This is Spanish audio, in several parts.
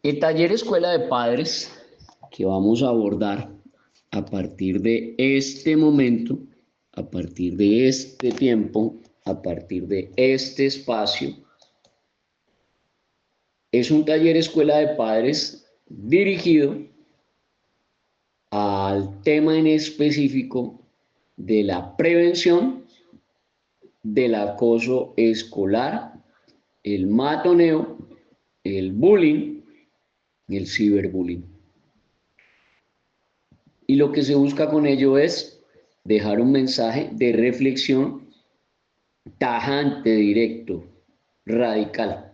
El taller Escuela de Padres que vamos a abordar a partir de este momento, a partir de este tiempo, a partir de este espacio, es un taller Escuela de Padres dirigido al tema en específico de la prevención del acoso escolar, el matoneo, el bullying y el ciberbullying. Y lo que se busca con ello es dejar un mensaje de reflexión tajante, directo, radical,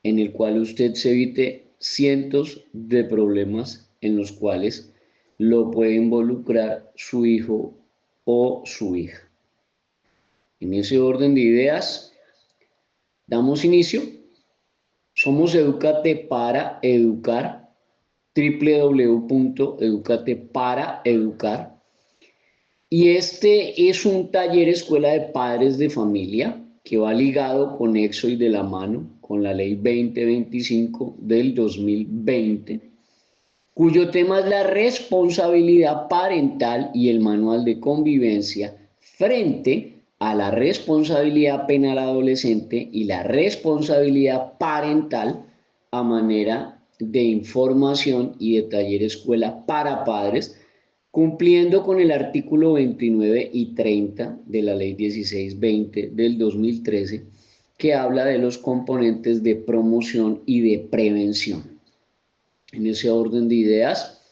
en el cual usted se evite cientos de problemas en los cuales lo puede involucrar su hijo o su hija. En ese orden de ideas, damos inicio. Somos Educate para Educar, www.educateparaeducar. Y este es un taller Escuela de Padres de Familia que va ligado, conexo y de la mano con la Ley 2025 del 2020, cuyo tema es la responsabilidad parental y el manual de convivencia frente a la responsabilidad penal adolescente y la responsabilidad parental a manera de información y de taller escuela para padres, cumpliendo con el artículo 29 y 30 de la Ley 1620 del 2013, que habla de los componentes de promoción y de prevención. En ese orden de ideas,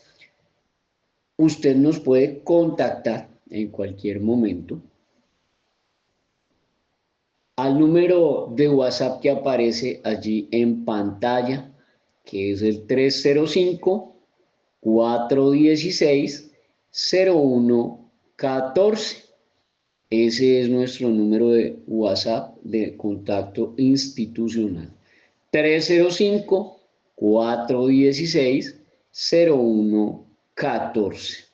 usted nos puede contactar en cualquier momento al número de WhatsApp que aparece allí en pantalla, que es el 305-416-0114. Ese es nuestro número de WhatsApp de contacto institucional. 305-416-0114.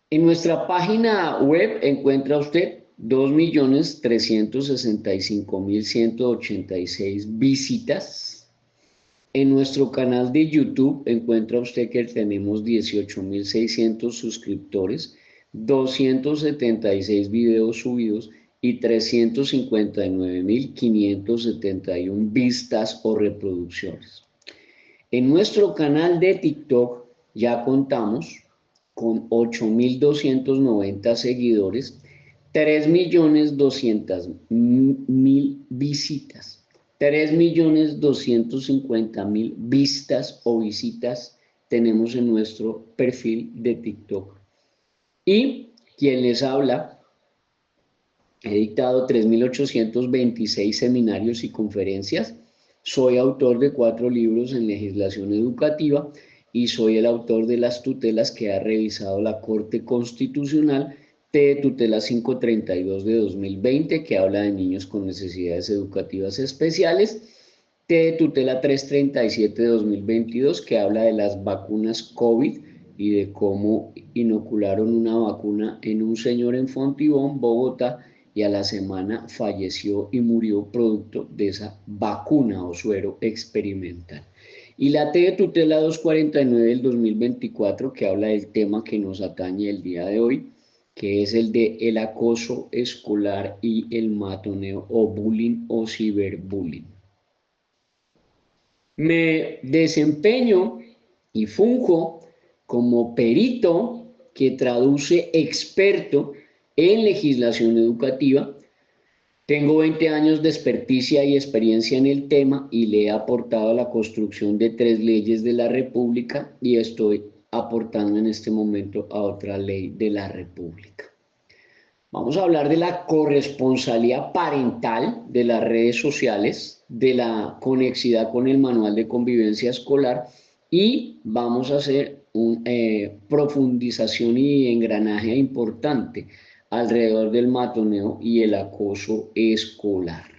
En nuestra página web encuentra usted 2.365.186 visitas. En nuestro canal de YouTube encuentra usted que tenemos 18.600 suscriptores, 276 videos subidos y 359.571 vistas o reproducciones. En nuestro canal de TikTok ya contamos con 8.290 seguidores, 3.200.000 visitas, 3.250.000 vistas o visitas tenemos en nuestro perfil de TikTok. Y quien les habla, he dictado 3.826 seminarios y conferencias. Soy autor de 4 libros en legislación educativa y soy el autor de las tutelas que ha revisado la Corte Constitucional, de tutela 532 de 2020, que habla de niños con necesidades educativas especiales, de tutela 337 de 2022, que habla de las vacunas COVID y de cómo inocularon una vacuna en un señor en Fontibón, Bogotá, y a la semana falleció y murió producto de esa vacuna o suero experimental. Y la T de tutela 249 del 2024, que habla del tema que nos atañe el día de hoy, que es el de el acoso escolar y el matoneo o bullying o ciberbullying. Me desempeño y funjo como perito que traduce experto en legislación educativa. Tengo 20 años de experticia y experiencia en el tema y le he aportado a la construcción de 3 leyes de la República y estoy aportando en este momento a otra ley de la República. Vamos a hablar de la corresponsabilidad parental de las redes sociales, de la conexidad con el manual de convivencia escolar y vamos a hacer una profundización y engranaje importante alrededor del matoneo y el acoso escolar.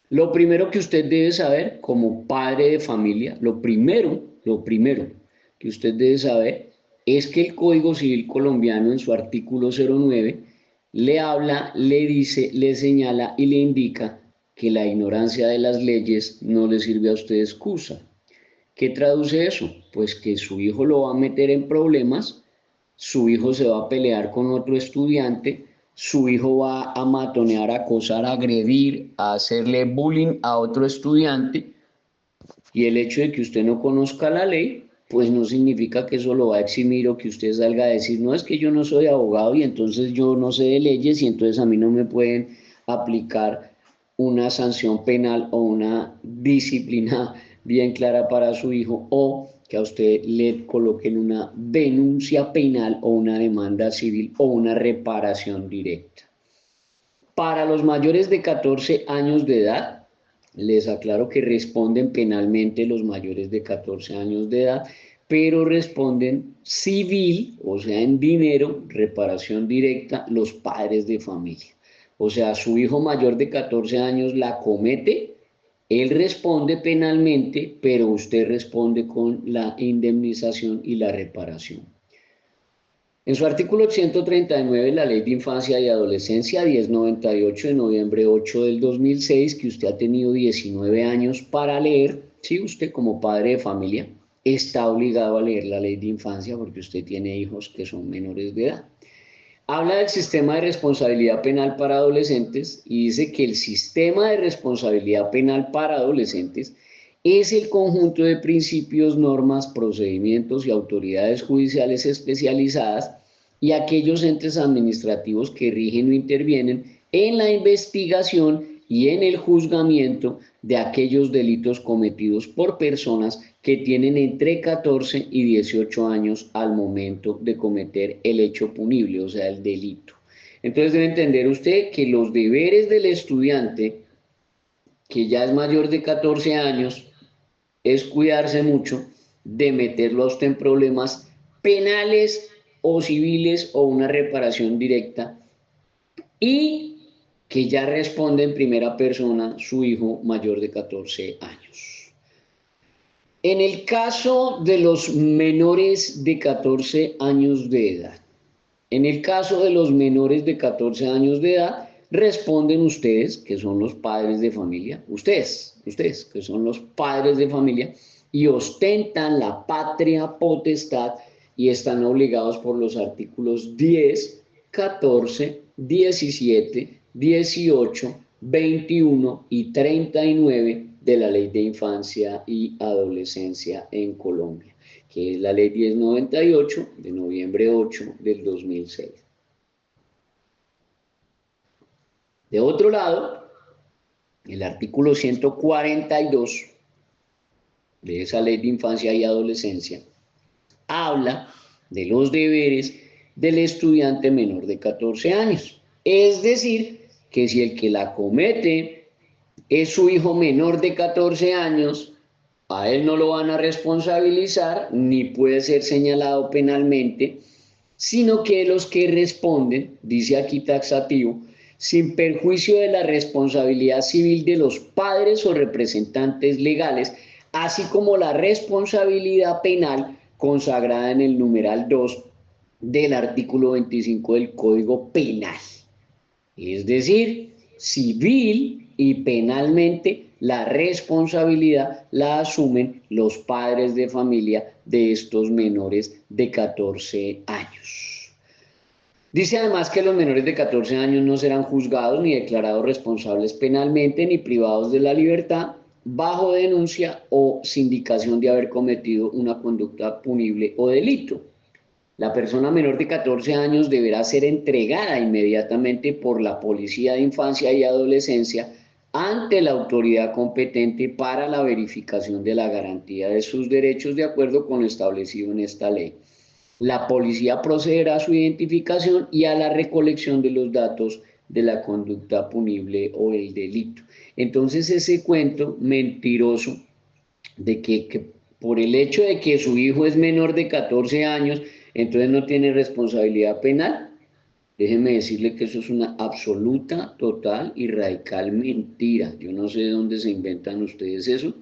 Lo primero que usted debe saber como padre de familia, lo primero que usted debe saber es que el Código Civil colombiano en su artículo 09 le habla, le dice, le señala y le indica que la ignorancia de las leyes no le sirve a usted de excusa. ¿Qué traduce eso? Pues que su hijo lo va a meter en problemas, su hijo se va a pelear con otro estudiante, su hijo va a matonear, a acosar, a agredir, a hacerle bullying a otro estudiante, y el hecho de que usted no conozca la ley, pues no significa que eso lo va a eximir o que usted salga a decir, no, es que yo no soy abogado y entonces yo no sé de leyes y entonces a mí no me pueden aplicar una sanción penal o una disciplina bien clara para su hijo, o que a usted le coloquen una denuncia penal o una demanda civil o una reparación directa. Para los mayores de 14 años de edad, les aclaro que responden penalmente los mayores de 14 años de edad, pero responden civil, o sea, en dinero, reparación directa, los padres de familia. O sea, su hijo mayor de 14 años la comete, él responde penalmente, pero usted responde con la indemnización y la reparación. En su artículo 139, la Ley de Infancia y Adolescencia 1098 de noviembre 8 del 2006, que usted ha tenido 19 años para leer, sí, usted como padre de familia está obligado a leer la Ley de Infancia porque usted tiene hijos que son menores de edad. Habla del sistema de responsabilidad penal para adolescentes y dice que el sistema de responsabilidad penal para adolescentes es el conjunto de principios, normas, procedimientos y autoridades judiciales especializadas y aquellos entes administrativos que rigen o intervienen en la investigación y en el juzgamiento de aquellos delitos cometidos por personas que tienen entre 14 y 18 años al momento de cometer el hecho punible, o sea, el delito. Entonces debe entender usted que los deberes del estudiante, que ya es mayor de 14 años, es cuidarse mucho de meterlo a usted en problemas penales o civiles o una reparación directa, y que ya responde en primera persona su hijo mayor de 14 años. En el caso de los menores de 14 años de edad, en el caso de los menores de 14 años de edad, responden ustedes, que son los padres de familia, ustedes, que son los padres de familia, y ostentan la patria potestad y están obligados por los artículos 10, 14, 17, 18, 21 y 39 de la Ley de Infancia y Adolescencia en Colombia, que es la Ley 1098 de noviembre 8 del 2006. De otro lado, el artículo 142 de esa Ley de Infancia y Adolescencia habla de los deberes del estudiante menor de 14 años. Es decir, que si el que la comete es su hijo menor de 14 años, a él no lo van a responsabilizar ni puede ser señalado penalmente, sino que los que responden, dice aquí taxativo, sin perjuicio de la responsabilidad civil de los padres o representantes legales, así como la responsabilidad penal consagrada en el numeral 2 del artículo 25 del Código Penal. Es decir, civil y penalmente la responsabilidad la asumen los padres de familia de estos menores de 14 años. Dice además que los menores de 14 años no serán juzgados ni declarados responsables penalmente ni privados de la libertad bajo denuncia o sindicación de haber cometido una conducta punible o delito. La persona menor de 14 años deberá ser entregada inmediatamente por la Policía de Infancia y Adolescencia ante la autoridad competente para la verificación de la garantía de sus derechos de acuerdo con lo establecido en esta ley. La policía procederá a su identificación y a la recolección de los datos de la conducta punible o el delito. Entonces ese cuento mentiroso de que por el hecho de que su hijo es menor de 14 años, entonces no tiene responsabilidad penal, déjeme decirle que eso es una absoluta, total y radical mentira. Yo no sé de dónde se inventan ustedes eso,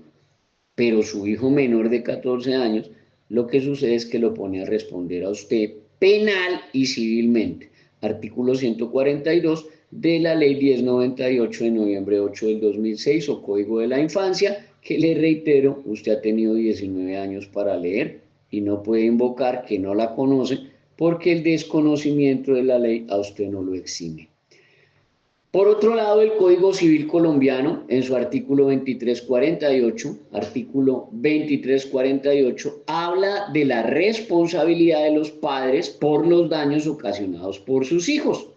pero su hijo menor de 14 años, lo que sucede es que lo pone a responder a usted penal y civilmente. Artículo 142 de la Ley 1098 de noviembre 8 del 2006 o Código de la Infancia, que le reitero, usted ha tenido 19 años para leer y no puede invocar que no la conoce porque el desconocimiento de la ley a usted no lo exime. Por otro lado, el Código Civil colombiano, en su artículo 2348, habla de la responsabilidad de los padres por los daños ocasionados por sus hijos.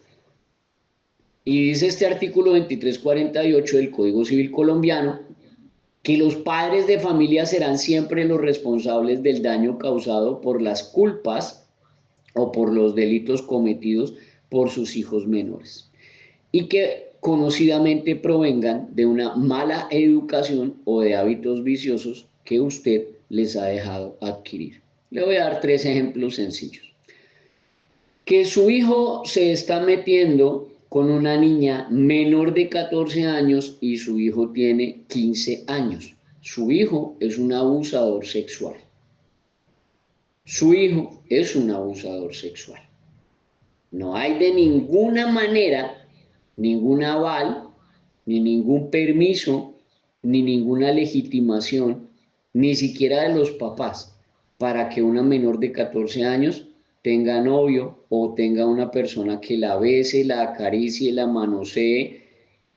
Y dice este artículo 2348 del Código Civil colombiano que los padres de familia serán siempre los responsables del daño causado por las culpas o por los delitos cometidos por sus hijos menores, y que conocidamente provengan de una mala educación o de hábitos viciosos que usted les ha dejado adquirir. Le voy a dar 3 ejemplos sencillos. Que su hijo se está metiendo con una niña menor de 14 años y su hijo tiene 15 años. Su hijo es un abusador sexual. Su hijo es un abusador sexual. No hay de ninguna manera ningún aval, ni ningún permiso, ni ninguna legitimación, ni siquiera de los papás, para que una menor de 14 años tenga novio o tenga una persona que la bese, la acaricie, la manosee,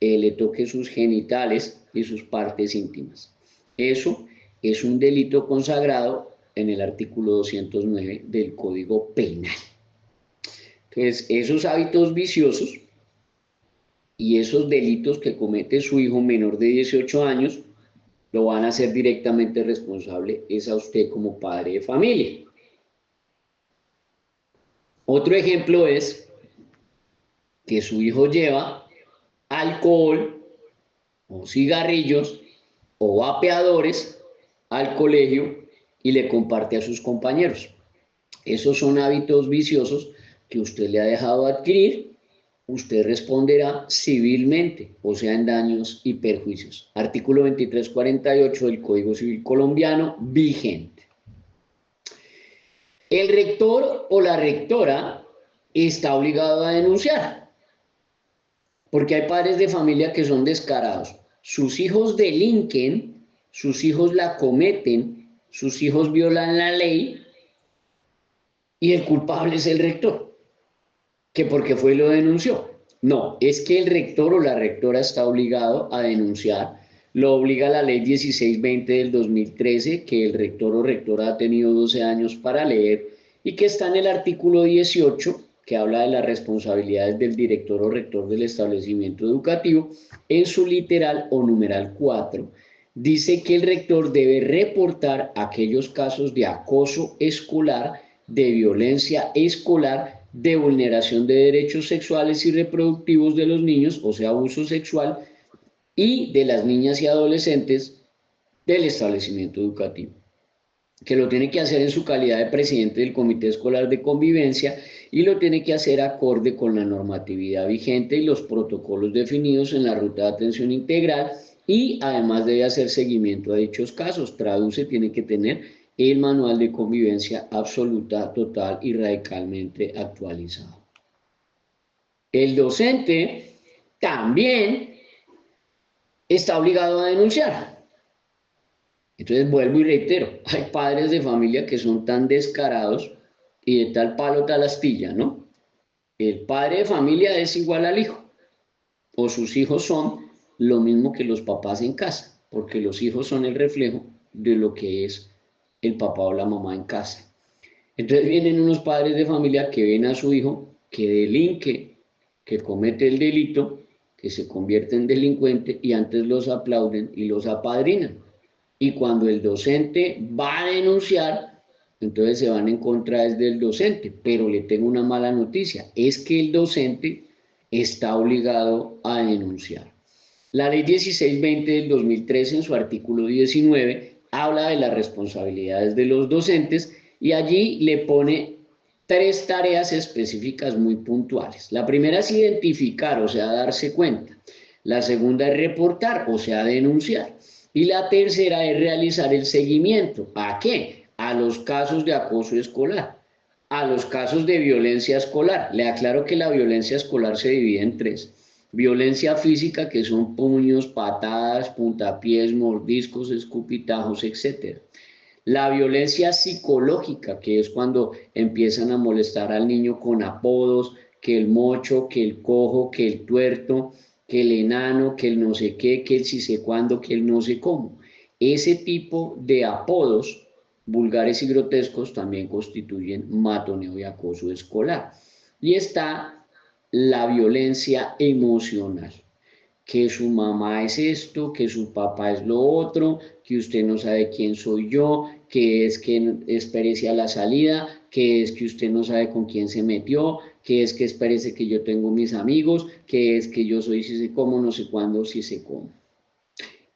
le toque sus genitales y sus partes íntimas. Eso es un delito consagrado en el artículo 209 del Código Penal. Entonces, esos hábitos viciosos y esos delitos que comete su hijo menor de 18 años lo van a hacer directamente responsable es a usted como padre de familia. Otro ejemplo es que su hijo lleva alcohol o cigarrillos o vapeadores al colegio y le comparte a sus compañeros. Esos son hábitos viciosos que usted le ha dejado adquirir. Usted responderá civilmente, o sea, en daños y perjuicios. Artículo 2348 del Código Civil colombiano vigente. El rector o la rectora está obligado a denunciar, porque hay padres de familia que son descarados. Sus hijos delinquen, sus hijos la cometen, sus hijos violan la ley y el culpable es el rector, que porque fue y lo denunció. No, es que el rector o la rectora está obligado a denunciar. Lo obliga la ley 1620 del 2013, que el rector o rectora ha tenido 12 años para leer y que está en el artículo 18, que habla de las responsabilidades del director o rector del establecimiento educativo. En su literal o numeral 4, dice que el rector debe reportar aquellos casos de acoso escolar, de violencia escolar, de vulneración de derechos sexuales y reproductivos de los niños, o sea, abuso sexual, y de las niñas y adolescentes del establecimiento educativo, que lo tiene que hacer en su calidad de presidente del Comité Escolar de Convivencia y lo tiene que hacer acorde con la normatividad vigente y los protocolos definidos en la Ruta de Atención Integral, y además debe hacer seguimiento a dichos casos. Traduce, tiene que tener el manual de convivencia absoluta, total y radicalmente actualizado. El docente también está obligado a denunciar. Entonces vuelvo y reitero, hay padres de familia que son tan descarados y de tal palo tal astilla, ¿no? El padre de familia es igual al hijo, o sus hijos son lo mismo que los papás en casa, porque los hijos son el reflejo de lo que es el papá o la mamá en casa. Entonces vienen unos padres de familia que ven a su hijo que delinque, que comete el delito, que se convierte en delincuente y antes los aplauden y los apadrinan. Y cuando el docente va a denunciar, entonces se van en contra del docente. Pero le tengo una mala noticia, es que el docente está obligado a denunciar. La ley 1620 del 2013 en su artículo 19 habla de las responsabilidades de los docentes y allí le pone 3 tareas específicas muy puntuales. La primera es identificar, o sea, darse cuenta. La segunda es reportar, o sea, denunciar. Y la tercera es realizar el seguimiento. ¿A qué? A los casos de acoso escolar, a los casos de violencia escolar. Le aclaro que la violencia escolar se divide en 3. Violencia física, que son puños, patadas, puntapiés, mordiscos, escupitajos, etc. La violencia psicológica, que es cuando empiezan a molestar al niño con apodos, que el mocho, que el cojo, que el tuerto, que el enano, que el no sé qué, que el si sé cuándo, que el no sé cómo. Ese tipo de apodos vulgares y grotescos también constituyen matoneo y acoso escolar. Y está la violencia emocional, que su mamá es esto, que su papá es lo otro, que usted no sabe quién soy yo, que es que espérese a la salida, que es que usted no sabe con quién se metió, que es que espérese que yo tengo mis amigos, que es que yo soy si sé cómo, no sé cuándo, si sé cómo.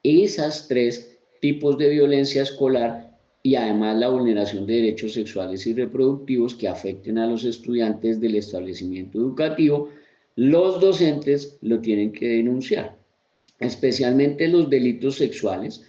Esas tres tipos de violencia escolar y además la vulneración de derechos sexuales y reproductivos que afecten a los estudiantes del establecimiento educativo, los docentes lo tienen que denunciar, especialmente los delitos sexuales,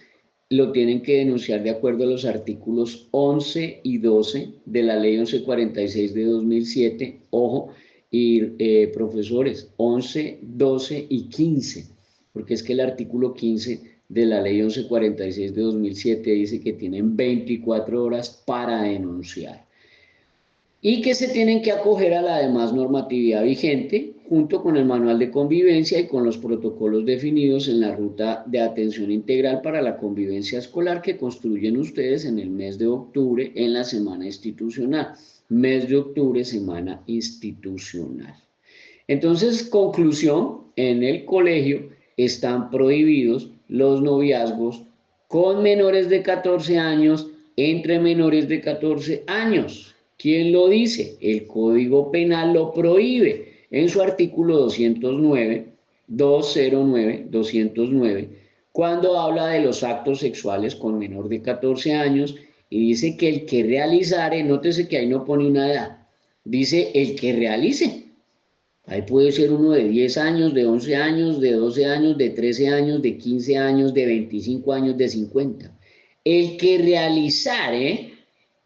lo tienen que denunciar de acuerdo a los artículos 11 y 12 de la ley 1146 de 2007, ojo, y profesores, 11, 12 y 15, porque es que el artículo 15 de la ley 1146 de 2007 dice que tienen 24 horas para denunciar y que se tienen que acoger a la demás normatividad vigente junto con el manual de convivencia y con los protocolos definidos en la ruta de atención integral para la convivencia escolar que construyen ustedes en el mes de octubre en la semana institucional. Mes de octubre, semana institucional. Entonces, conclusión, en el colegio están prohibidos los noviazgos con menores de 14 años, entre menores de 14 años. ¿Quién lo dice? El Código Penal lo prohíbe en su artículo 209, 209, 209, cuando habla de los actos sexuales con menor de 14 años y dice que el que realizare, nótese que ahí no pone una edad, dice el que realice. Ahí puede ser uno de 10 años, de 11 años, de 12 años, de 13 años, de 15 años, de 25 años, de 50. El que realizare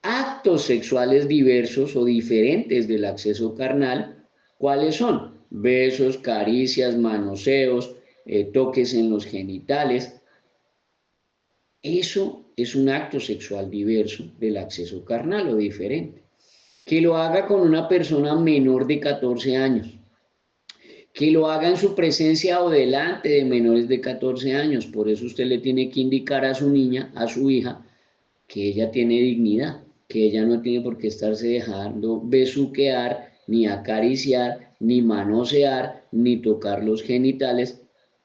actos sexuales diversos o diferentes del acceso carnal, ¿cuáles son? Besos, caricias, manoseos, toques en los genitales. Eso es un acto sexual diverso del acceso carnal o diferente. Que lo haga con una persona menor de 14 años, que lo haga en su presencia o delante de menores de 14 años. Por eso usted le tiene que indicar a su niña, a su hija, que ella tiene dignidad, que ella no tiene por qué estarse dejando besuquear, ni acariciar, ni manosear, ni tocar los genitales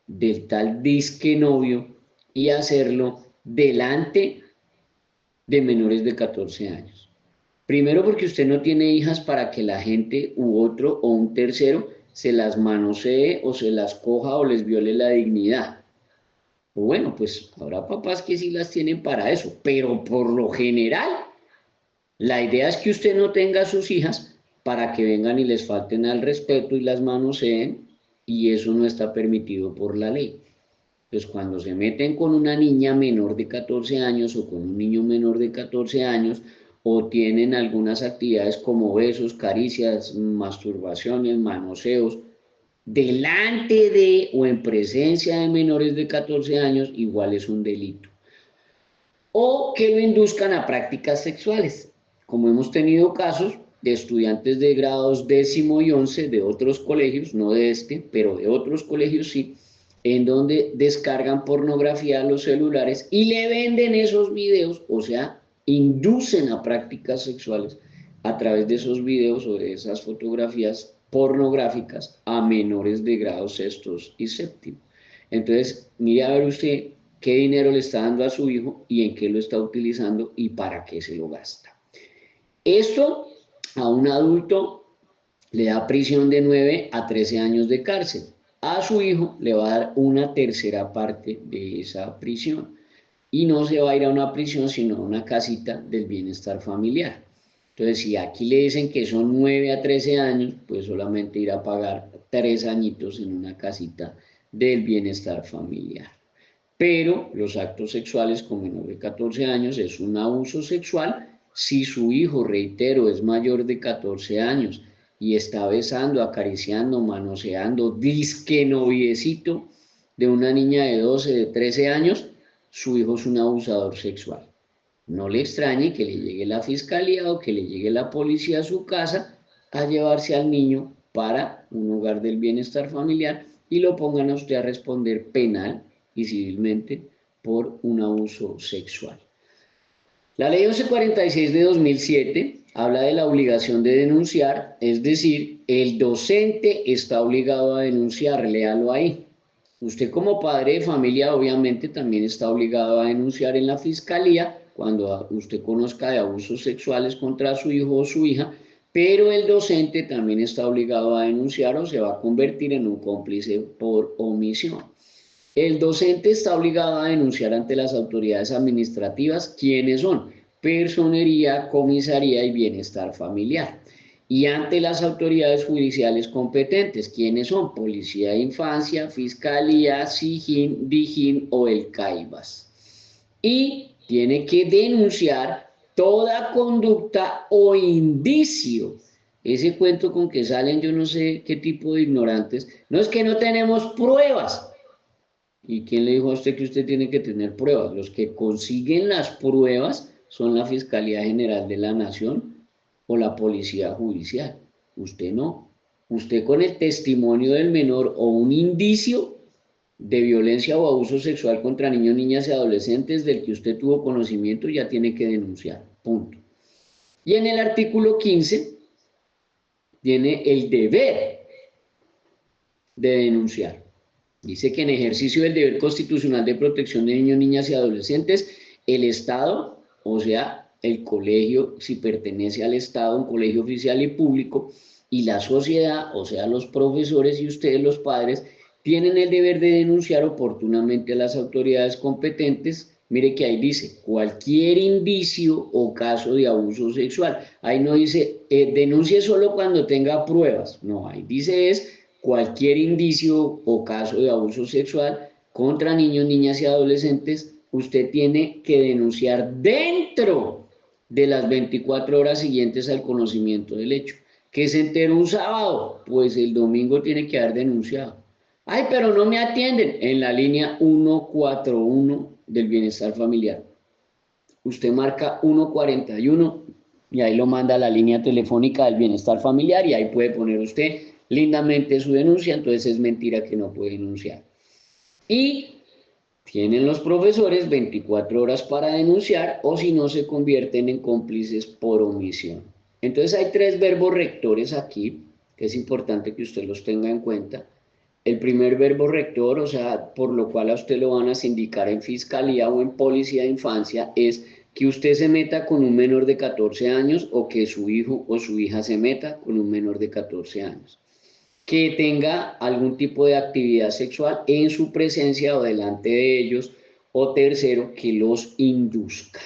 del tal disque novio y hacerlo delante de menores de 14 años. Primero porque usted no tiene hijas para que la gente u otro o un tercero se las manosee o se las coja o les viole la dignidad. O bueno, pues habrá papás que sí las tienen para eso, pero por lo general la idea es que usted no tenga a sus hijas para que vengan y les falten al respeto y las manoseen, y eso no está permitido por la ley. Pues cuando se meten con una niña menor de 14 años o con un niño menor de 14 años o tienen algunas actividades como besos, caricias, masturbaciones, manoseos, delante de o en presencia de menores de 14 años, igual es un delito. O que lo induzcan a prácticas sexuales, como hemos tenido casos de estudiantes de grados 10º y 11 de otros colegios, no de este, pero de otros colegios sí, en donde descargan pornografía a los celulares y le venden esos videos, o sea, inducen a prácticas sexuales a través de esos videos o de esas fotografías pornográficas a menores de grados sextos y séptimo. Entonces, mire a ver usted qué dinero le está dando a su hijo y en qué lo está utilizando y para qué se lo gasta. Esto a un adulto le da prisión de 9 a 13 años de cárcel. A su hijo le va a dar una tercera parte de esa prisión. Y no se va a ir a una prisión, sino a una casita del bienestar familiar. Entonces, si aquí le dicen que son 9 a 13 años, pues solamente irá a pagar 3 añitos en una casita del bienestar familiar. Pero los actos sexuales con menor de 14 años es un abuso sexual si su hijo, reitero, es mayor de 14 años. y está besando, acariciando, manoseando, disque noviecito de una niña de 12, de 13 años, su hijo es un abusador sexual. No le extrañe que le llegue la fiscalía o que le llegue la policía a su casa a llevarse al niño para un hogar del bienestar familiar y lo pongan a usted a responder penal y civilmente por un abuso sexual. La ley 1146 de 2007 habla de la obligación de denunciar, es decir, el docente está obligado a denunciar, léalo ahí. Usted como padre de familia obviamente también está obligado a denunciar en la fiscalía cuando usted conozca de abusos sexuales contra su hijo o su hija, pero el docente también está obligado a denunciar o se va a convertir en un cómplice por omisión. El docente está obligado a denunciar ante las autoridades administrativas quiénes son personería, comisaría y bienestar familiar. Y ante las autoridades judiciales competentes, ¿quiénes son? Policía de Infancia, Fiscalía, SIJIN, DIJÍN o el CAIBAS. Y tiene que denunciar toda conducta o indicio. Ese cuento con que salen yo no sé qué tipo de ignorantes. No es que no tenemos pruebas. ¿Y quién le dijo a usted que usted tiene que tener pruebas? Los que consiguen las pruebas son la Fiscalía General de la Nación o la Policía Judicial. Usted no. Usted con el testimonio del menor o un indicio de violencia o abuso sexual contra niños, niñas y adolescentes del que usted tuvo conocimiento ya tiene que denunciar. Punto. Y en el artículo 15 tiene el deber de denunciar. Dice que en ejercicio del deber constitucional de protección de niños, niñas y adolescentes, el Estado, o sea, el colegio, si pertenece al Estado, un colegio oficial y público, y la sociedad, o sea, los profesores y ustedes, los padres, tienen el deber de denunciar oportunamente a las autoridades competentes. Mire que ahí dice, cualquier indicio o caso de abuso sexual. Ahí no dice, denuncie solo cuando tenga pruebas. No, ahí dice es cualquier indicio o caso de abuso sexual contra niños, niñas y adolescentes, usted tiene que denunciar dentro de las 24 horas siguientes al conocimiento del hecho. ¿Que se enteró un sábado? Pues el domingo tiene que haber denunciado. Ay, pero no me atienden. En la línea 141 del bienestar familiar. Usted marca 141 y ahí lo manda a la línea telefónica del bienestar familiar y ahí puede poner usted lindamente su denuncia, entonces es mentira que no puede denunciar. Y tienen los profesores 24 horas para denunciar o si no se convierten en cómplices por omisión. Entonces hay 3 verbos rectores aquí, que es importante que usted los tenga en cuenta. El primer verbo rector, o sea, por lo cual a usted lo van a sindicar en fiscalía o en policía de infancia, es que usted se meta con un menor de 14 años o que su hijo o su hija se meta con un menor de 14 años. Que tenga algún tipo de actividad sexual en su presencia o delante de ellos, o tercero, que los induzca.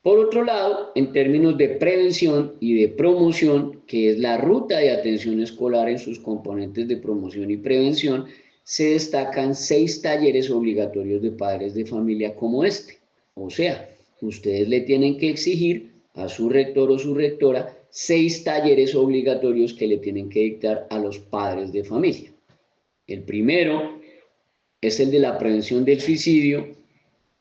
Por otro lado, en términos de prevención y de promoción, que es la ruta de atención escolar en sus componentes de promoción y prevención, se destacan 6 talleres obligatorios de padres de familia como este. O sea, ustedes le tienen que exigir a su rector o su rectora 6 talleres obligatorios que le tienen que dictar a los padres de familia. El primero es el de la prevención del suicidio,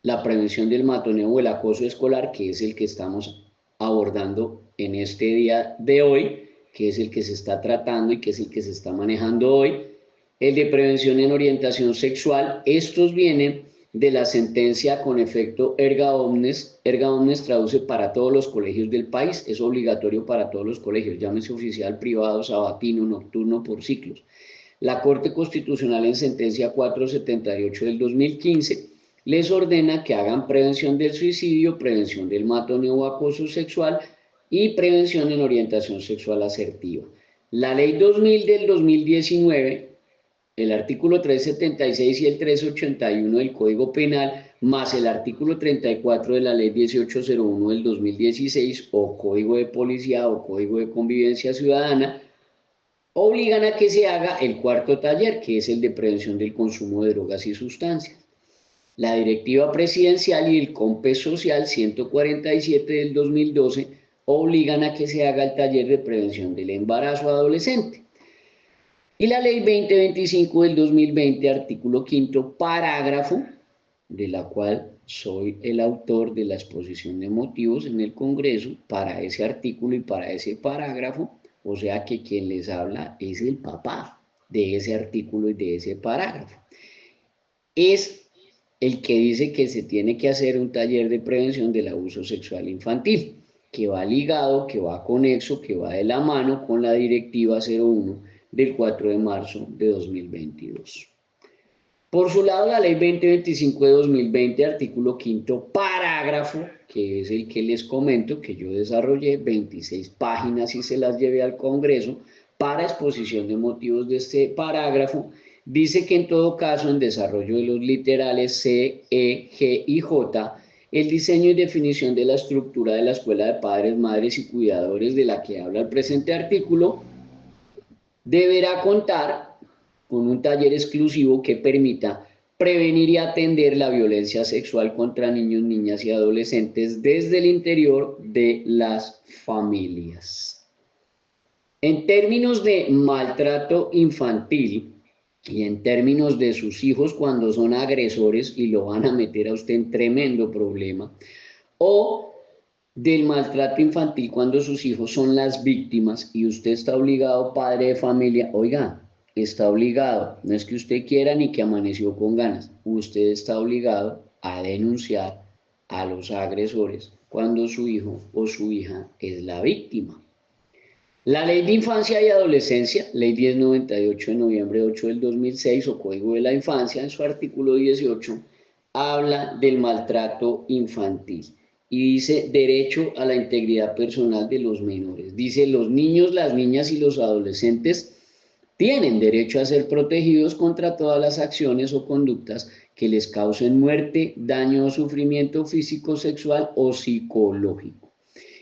la prevención del matoneo o el acoso escolar, que es el que estamos abordando en este día de hoy, que es el que se está tratando y que es el que se está manejando hoy. El de prevención en orientación sexual, estos vienen de la sentencia con efecto erga omnes. Erga omnes traduce para todos los colegios del país, es obligatorio para todos los colegios, llámese oficial, privado, sabatino, nocturno, por ciclos. La Corte Constitucional en sentencia 478 del 2015 les ordena que hagan prevención del suicidio, prevención del matoneo o acoso sexual y prevención en orientación sexual asertiva. La Ley 2000 del 2019, el artículo 376 y el 381 del Código Penal, más el artículo 34 de la Ley 1801 del 2016, o Código de Policía o Código de Convivencia Ciudadana, obligan a que se haga el 4º taller, que es el de prevención del consumo de drogas y sustancias. La Directiva Presidencial y el COMPES Social 147 del 2012 obligan a que se haga el taller de prevención del embarazo adolescente. Y la ley 2025 del 2020, artículo 5º, parágrafo, de la cual soy el autor de la exposición de motivos en el Congreso para ese artículo y para ese parágrafo, o sea que quien les habla es el papá de ese artículo y de ese parágrafo. Es el que dice que se tiene que hacer un taller de prevención del abuso sexual infantil, que va ligado, que va conexo, que va de la mano con la Directiva 01 del 4 de marzo de 2022. Por su lado, la Ley 2025 de 2020, artículo 5º, parágrafo, que es el que les comento, que yo desarrollé 26 páginas y se las llevé al Congreso para exposición de motivos de este parágrafo, dice que en todo caso, en desarrollo de los literales C, E, G y J, el diseño y definición de la estructura de la escuela de padres, madres y cuidadores de la que habla el presente artículo deberá contar con un taller exclusivo que permita prevenir y atender la violencia sexual contra niños, niñas y adolescentes desde el interior de las familias. En términos de maltrato infantil y en términos de sus hijos cuando son agresores y lo van a meter a usted en tremendo problema, o del maltrato infantil cuando sus hijos son las víctimas y usted está obligado, padre de familia, oiga, está obligado, no es que usted quiera ni que amaneció con ganas, usted está obligado a denunciar a los agresores cuando su hijo o su hija es la víctima. La Ley de Infancia y Adolescencia, Ley 1098 de noviembre 8 del 2006 o Código de la Infancia, en su artículo 18, habla del maltrato infantil y dice derecho a la integridad personal de los menores. Dice los niños, las niñas y los adolescentes tienen derecho a ser protegidos contra todas las acciones o conductas que les causen muerte, daño o sufrimiento físico, sexual o psicológico.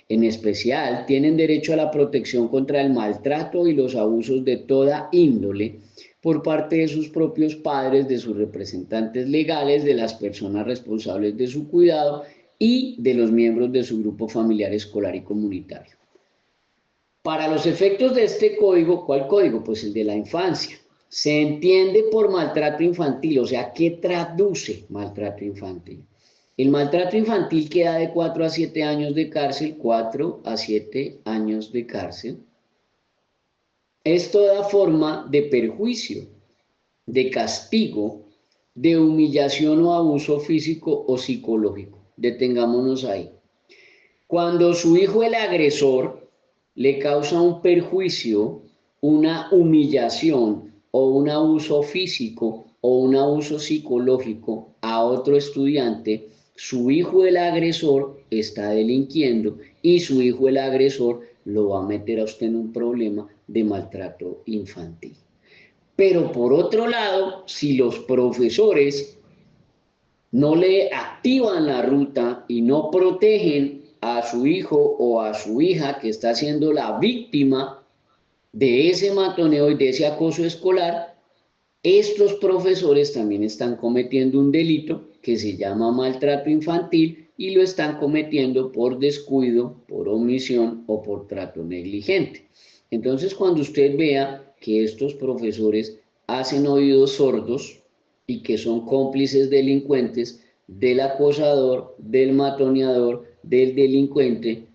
En especial, tienen derecho a la protección contra el maltrato y los abusos de toda índole por parte de sus propios padres, de sus representantes legales, de las personas responsables de su cuidado y de los miembros de su grupo familiar, escolar y comunitario. Para los efectos de este código, ¿cuál código? Pues el de la infancia. Se entiende por maltrato infantil, o sea, ¿qué traduce maltrato infantil? El maltrato infantil queda de 4 a 7 años de cárcel, 4 a 7 años de cárcel. Es toda forma de perjuicio, de castigo, de humillación o abuso físico o psicológico. Detengámonos ahí. Cuando su hijo, el agresor, le causa un perjuicio, una humillación o un abuso físico o un abuso psicológico a otro estudiante, su hijo el agresor está delinquiendo y su hijo el agresor lo va a meter a usted en un problema de maltrato infantil. Pero por otro lado, si los profesores no le activan la ruta y no protegen a su hijo o a su hija que está siendo la víctima de ese matoneo y de ese acoso escolar, estos profesores también están cometiendo un delito que se llama maltrato infantil y lo están cometiendo por descuido, por omisión o por trato negligente. Entonces, cuando usted vea que estos profesores hacen oídos sordos y que son cómplices delincuentes del acosador, del matoneador, del delincuente,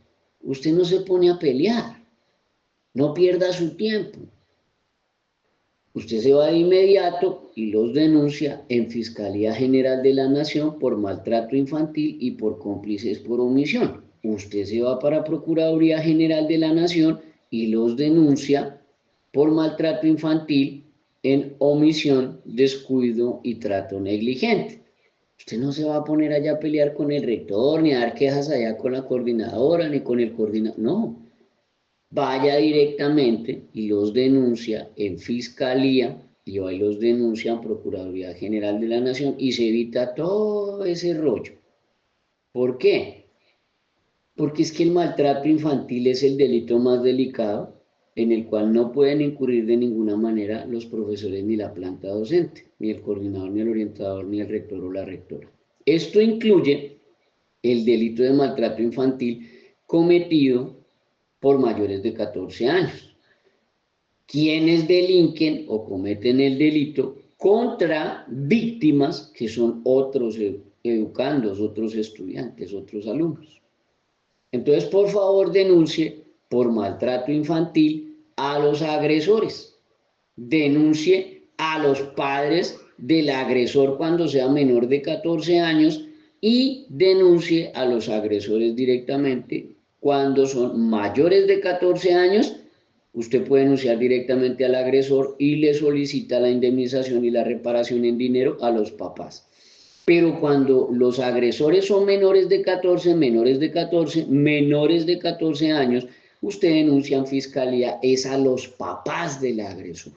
usted no se pone a pelear, no pierda su tiempo. Usted se va de inmediato y los denuncia en Fiscalía General de la Nación por maltrato infantil y por cómplices por omisión. Usted se va para Procuraduría General de la Nación y los denuncia por maltrato infantil en omisión, descuido y trato negligente. Usted no se va a poner allá a pelear con el rector, ni a dar quejas allá con la coordinadora, ni con el coordinador, no. Vaya directamente y los denuncia en Fiscalía y ahí los denuncia en Procuraduría General de la Nación y se evita todo ese rollo. ¿Por qué? Porque es que el maltrato infantil es el delito más delicado en el cual no pueden incurrir de ninguna manera los profesores ni la planta docente, ni el coordinador, ni el orientador, ni el rector o la rectora. Esto incluye el delito de maltrato infantil cometido por mayores de 14 años. Quienes delinquen o cometen el delito contra víctimas que son otros educandos, otros estudiantes, otros alumnos. Entonces, por favor, denuncie por maltrato infantil a los agresores. Denuncie a los padres del agresor cuando sea menor de 14 años y denuncie a los agresores directamente cuando son mayores de 14 años. Usted puede denunciar directamente al agresor y le solicita la indemnización y la reparación en dinero a los papás. Pero cuando los agresores son menores de 14, menores de 14 años, usted denuncia en fiscalía es a los papás del agresor.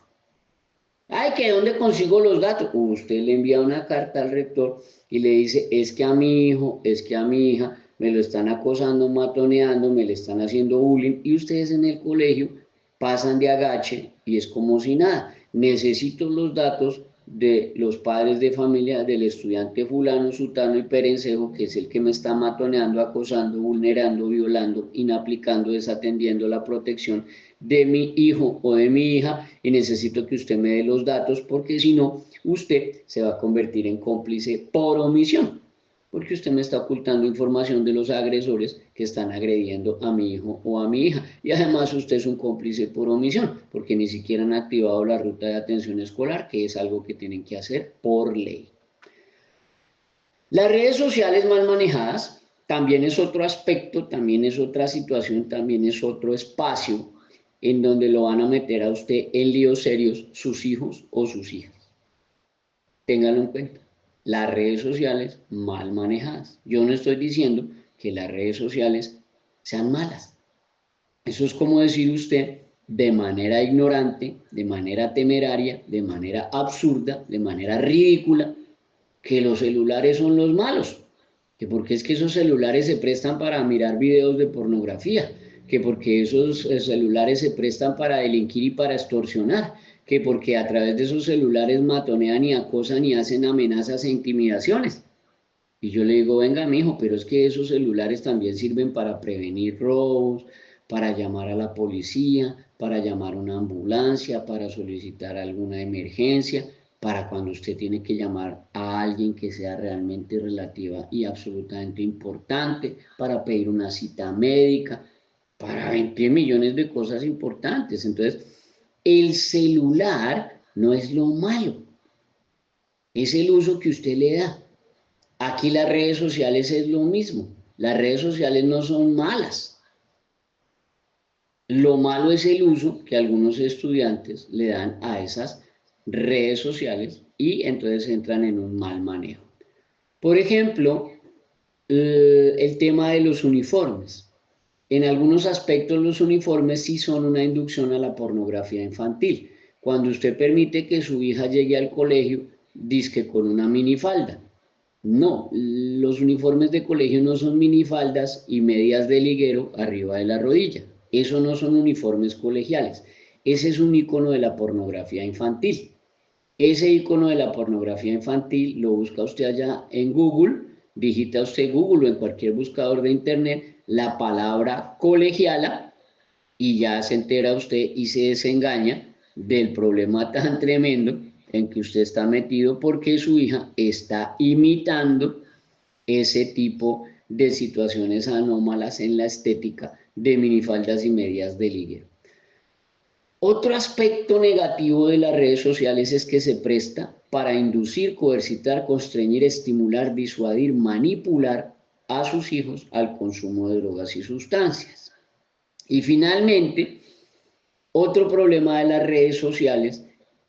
Ay, ¿que dónde consigo los datos? Usted le envía una carta al rector y le dice, es que a mi hijo, es que a mi hija me lo están acosando, matoneando, me le están haciendo bullying, y ustedes en el colegio pasan de agache y es como si nada. Necesito los datos de los padres de familia del estudiante fulano, sutano y perencejo, que es el que me está matoneando, acosando, vulnerando, violando, inaplicando, desatendiendo la protección de mi hijo o de mi hija, y necesito que usted me dé los datos, porque si no, usted se va a convertir en cómplice por omisión, porque usted me está ocultando información de los agresores que están agrediendo a mi hijo o a mi hija. Y además usted es un cómplice por omisión, porque ni siquiera han activado la ruta de atención escolar, que es algo que tienen que hacer por ley. Las redes sociales mal manejadas también es otro aspecto, también es otra situación, también es otro espacio en donde lo van a meter a usted en líos serios sus hijos o sus hijas. Ténganlo en cuenta. Las redes sociales mal manejadas. Yo no estoy diciendo que las redes sociales sean malas. Eso es como decir usted de manera ignorante, de manera temeraria, de manera absurda, de manera ridícula, que los celulares son los malos. Que porque es que esos celulares se prestan para mirar videos de pornografía, que porque esos celulares se prestan para delinquir y para extorsionar, que porque a través de esos celulares matonean y acosan y hacen amenazas e intimidaciones. Y yo le digo, venga, mijo, pero es que esos celulares también sirven para prevenir robos, para llamar a la policía, para llamar a una ambulancia, para solicitar alguna emergencia, para cuando usted tiene que llamar a alguien que sea realmente relativa y absolutamente importante, para pedir una cita médica, para 20 millones de cosas importantes. Entonces, el celular no es lo malo, es el uso que usted le da. Aquí las redes sociales es lo mismo. Las redes sociales no son malas. Lo malo es el uso que algunos estudiantes le dan a esas redes sociales y entonces entran en un mal manejo. Por ejemplo, el tema de los uniformes. En algunos aspectos los uniformes sí son una inducción a la pornografía infantil. Cuando usted permite que su hija llegue al colegio, dizque con una minifalda. No, los uniformes de colegio no son minifaldas y medias de liguero arriba de la rodilla. Eso no son uniformes colegiales. Ese es un icono de la pornografía infantil. Ese icono de la pornografía infantil lo busca usted allá en Google, digita usted Google o en cualquier buscador de internet la palabra colegiala y ya se entera usted y se desengaña del problema tan tremendo en que usted está metido porque su hija está imitando ese tipo de situaciones anómalas en la estética de minifaldas y medias de liguero. Otro aspecto negativo de las redes sociales es que se presta para inducir, coercitar, constreñir, estimular, disuadir, manipular a sus hijos al consumo de drogas y sustancias. Y finalmente, otro problema de las redes sociales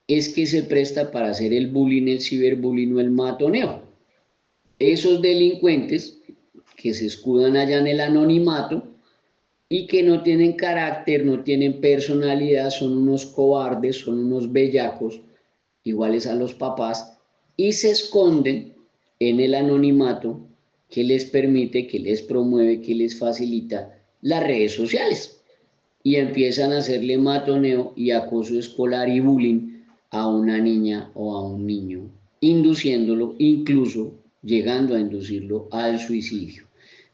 es que se presta para hacer el bullying, el ciberbullying o el matoneo. Esos delincuentes que se escudan allá en el anonimato y que no tienen carácter, no tienen personalidad, son unos cobardes, son unos bellacos, iguales a los papás, y se esconden en el anonimato que les permite, que les promueve, que les facilita las redes sociales. Y empiezan a hacerle matoneo y acoso escolar y bullying a una niña o a un niño, induciéndolo, incluso llegando a inducirlo al suicidio.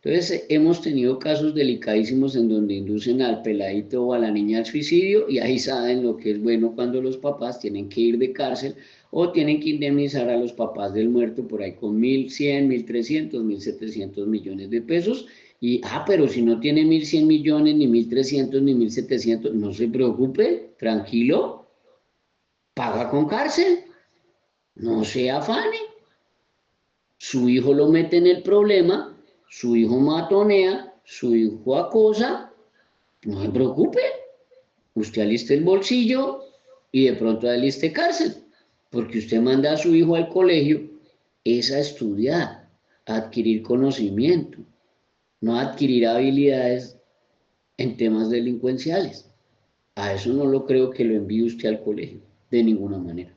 Entonces, hemos tenido casos delicadísimos en donde inducen al peladito o a la niña al suicidio y ahí saben lo que es bueno cuando los papás tienen que ir de cárcel o tienen que indemnizar a los papás del muerto por ahí con 1.100, 1.300, 1.700 millones de pesos. Y, pero si no tiene 1.100 millones, ni 1.300, ni 1.700, no se preocupe, tranquilo, paga con cárcel, no se afane. Su hijo lo mete en el problema, su hijo matonea, su hijo acosa, no se preocupe, usted aliste el bolsillo y de pronto aliste cárcel, porque usted manda a su hijo al colegio es a estudiar, a adquirir conocimiento, no a adquirir habilidades en temas delincuenciales. A eso no lo creo que lo envíe usted al colegio, de ninguna manera.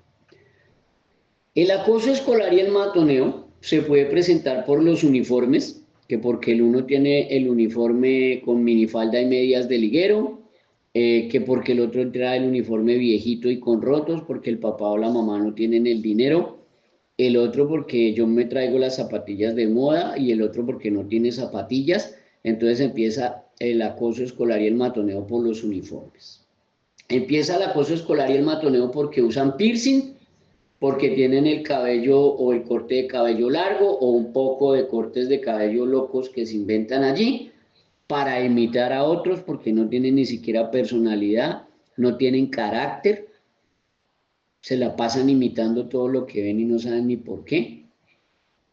El acoso escolar y el matoneo se puede presentar por los uniformes, que porque el uno tiene el uniforme con minifalda y medias de liguero, que porque el otro trae el uniforme viejito y con rotos, porque el papá o la mamá no tienen el dinero, el otro porque yo me traigo las zapatillas de moda y el otro porque no tiene zapatillas, entonces empieza el acoso escolar y el matoneo por los uniformes. Empieza el acoso escolar y el matoneo porque usan piercing, porque tienen el cabello o el corte de cabello largo o un poco de cortes de cabello locos que se inventan allí para imitar a otros porque no tienen ni siquiera personalidad, no tienen carácter, se la pasan imitando todo lo que ven y no saben ni por qué.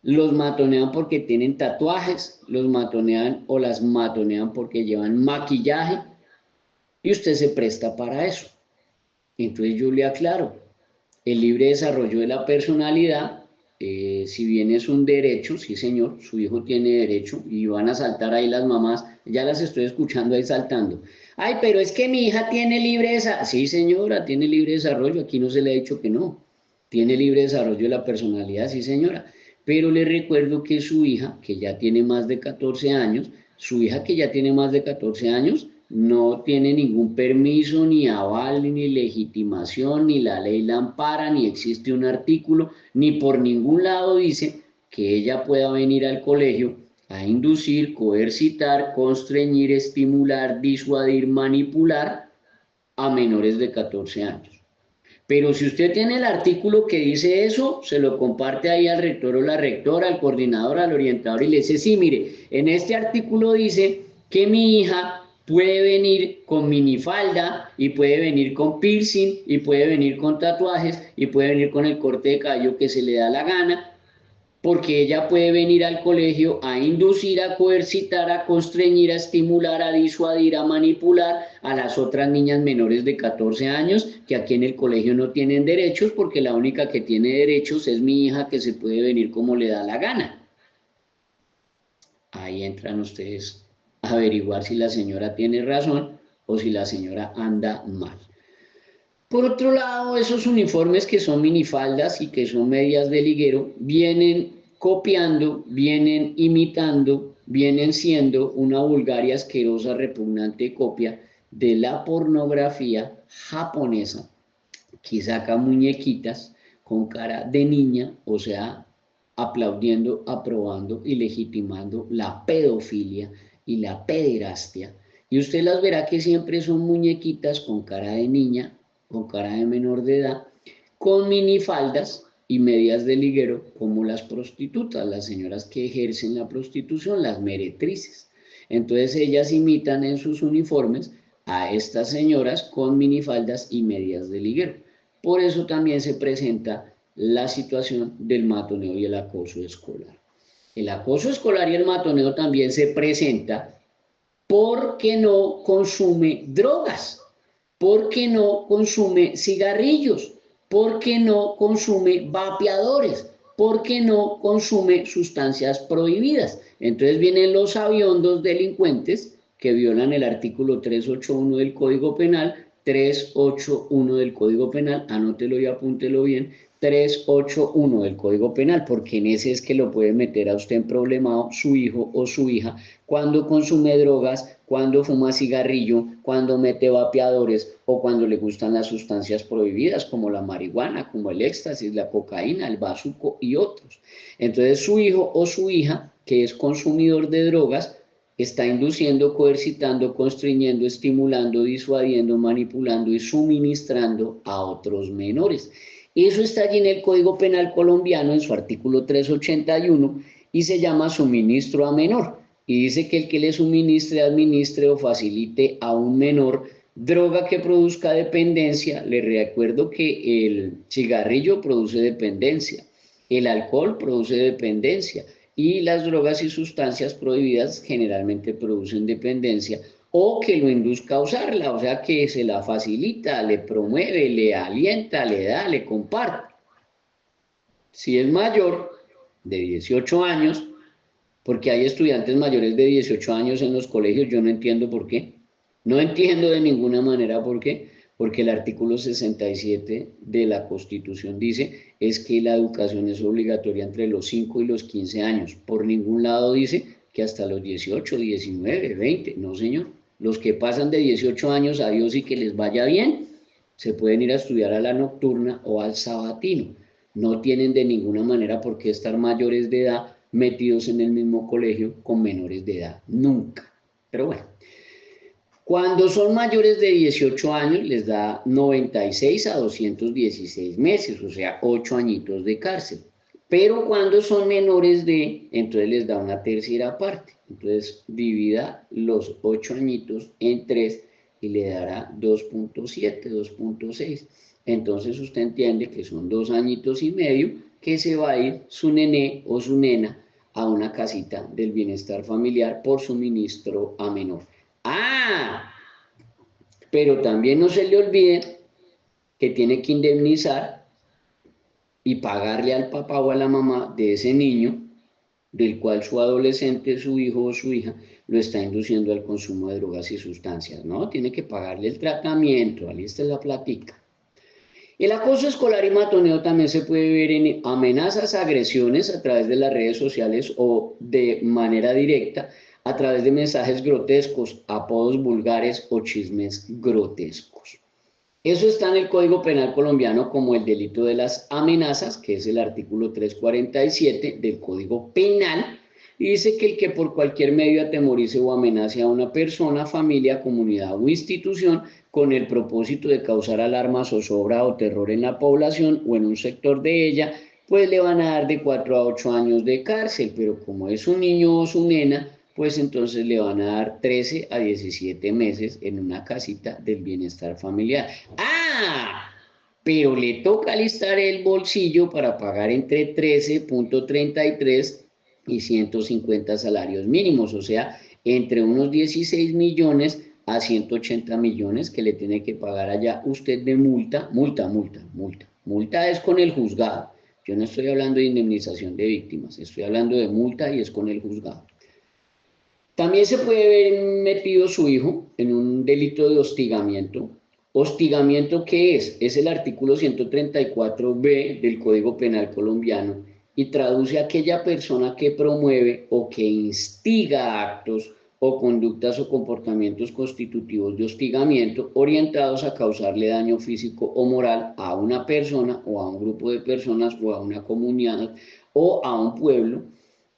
Los matonean porque tienen tatuajes, los matonean o las matonean porque llevan maquillaje y usted se presta para eso. Entonces yo le aclaro, el libre desarrollo de la personalidad, si bien es un derecho, sí señor, su hijo tiene derecho y van a saltar ahí las mamás, ya las estoy escuchando ahí saltando. Ay, pero es que mi hija tiene libre desarrollo. Sí señora, tiene libre desarrollo, aquí no se le ha dicho que no. Tiene libre desarrollo de la personalidad, sí señora. Pero le recuerdo que su hija, que ya tiene más de 14 años, su hija que ya tiene más de 14 años, no tiene ningún permiso, ni aval, ni legitimación, ni la ley la ampara, ni existe un artículo, ni por ningún lado dice que ella pueda venir al colegio a inducir, coercitar, constreñir, estimular, disuadir, manipular a menores de 14 años. Pero si usted tiene el artículo que dice eso, se lo comparte ahí al rector o la rectora, al coordinador, al orientador y le dice, sí, mire, en este artículo dice que mi hija puede venir con minifalda y puede venir con piercing y puede venir con tatuajes y puede venir con el corte de cabello que se le da la gana, porque ella puede venir al colegio a inducir, a coercitar, a constreñir, a estimular, a disuadir, a manipular a las otras niñas menores de 14 años que aquí en el colegio no tienen derechos, porque la única que tiene derechos es mi hija que se puede venir como le da la gana. Ahí entran ustedes a averiguar si la señora tiene razón o si la señora anda mal. Por otro lado, esos uniformes que son minifaldas y que son medias de liguero, vienen copiando, vienen imitando, vienen siendo una vulgar y asquerosa, repugnante copia de la pornografía japonesa, que saca muñequitas con cara de niña, o sea, aplaudiendo, aprobando y legitimando la pedofilia y la pederastia. Y usted las verá que siempre son muñequitas con cara de niña, con cara de menor de edad, con minifaldas y medias de liguero, como las prostitutas, las señoras que ejercen la prostitución, las meretrices. Entonces ellas imitan en sus uniformes a estas señoras con minifaldas y medias de liguero. Por eso también se presenta la situación del matoneo y el acoso escolar. El acoso escolar y el matoneo también se presenta porque no consume drogas, porque no consume cigarrillos, porque no consume vapeadores, porque no consume sustancias prohibidas. Entonces vienen los aviondos delincuentes que violan el artículo 381 del Código Penal, 381 del Código Penal, anótelo y apúntelo bien, 381 del Código Penal, porque en ese es que lo puede meter a usted en problemado su hijo o su hija cuando consume drogas, cuando fuma cigarrillo, cuando mete vapeadores o cuando le gustan las sustancias prohibidas como la marihuana, como el éxtasis, la cocaína, el bazuco y otros. Entonces su hijo o su hija que es consumidor de drogas, está induciendo, coercitando, constriñendo, estimulando, disuadiendo, manipulando y suministrando a otros menores. Eso está allí en el Código Penal colombiano, en su artículo 381, y se llama suministro a menor. Y dice que el que le suministre, administre o facilite a un menor droga que produzca dependencia. Les recuerdo que el cigarrillo produce dependencia, el alcohol produce dependencia, y las drogas y sustancias prohibidas generalmente producen dependencia, o que lo induzca a usarla, o sea que se la facilita, le promueve, le alienta, le da, le comparte. Si es mayor de 18 años, porque hay estudiantes mayores de 18 años en los colegios, yo no entiendo por qué. No entiendo de ninguna manera por qué, porque el artículo 67 de la Constitución dice es que la educación es obligatoria entre los 5 y los 15 años. Por ningún lado dice que hasta los 18, 19, 20, no señor. Los que pasan de 18 años, a Dios y que les vaya bien, se pueden ir a estudiar a la nocturna o al sabatino. No tienen de ninguna manera por qué estar mayores de edad metidos en el mismo colegio con menores de edad, nunca. Pero bueno, cuando son mayores de 18 años les da 96 a 216 meses, o sea, 8 añitos de cárcel. Pero cuando son menores de, entonces les da una tercera parte. Entonces divida los 8 añitos en 3 y le dará 2.7, 2.6. Entonces usted entiende que son 2 añitos y medio que se va a ir su nené o su nena a una casita del bienestar familiar por suministro a menor. ¡Ah! Pero también no se le olvide que tiene que indemnizar y pagarle al papá o a la mamá de ese niño, del cual su adolescente, su hijo o su hija, lo está induciendo al consumo de drogas y sustancias, ¿no? Tiene que pagarle el tratamiento, ahí está la platica. El acoso escolar y matoneo también se puede ver en amenazas, agresiones a través de las redes sociales o de manera directa a través de mensajes grotescos, apodos vulgares o chismes grotescos. Eso está en el Código Penal colombiano como el delito de las amenazas, que es el artículo 347 del Código Penal, y dice que el que por cualquier medio atemorice o amenace a una persona, familia, comunidad o institución con el propósito de causar alarma, zozobra o terror en la población o en un sector de ella, pues le van a dar de 4 a 8 años de cárcel, pero como es un niño o su nena, pues entonces le van a dar 13 a 17 meses en una casita del bienestar familiar. ¡Ah! Pero le toca alistar el bolsillo para pagar entre 13.33 y 150 salarios mínimos, o sea, entre unos 16 millones a 180 millones que le tiene que pagar allá usted de multa. Multa es con el juzgado. Yo no estoy hablando de indemnización de víctimas, estoy hablando de multa y es con el juzgado. También se puede ver metido su hijo en un delito de hostigamiento. ¿Hostigamiento qué es? Es el artículo 134b del Código Penal colombiano y traduce a aquella persona que promueve o que instiga actos o conductas o comportamientos constitutivos de hostigamiento orientados a causarle daño físico o moral a una persona o a un grupo de personas o a una comunidad o a un pueblo,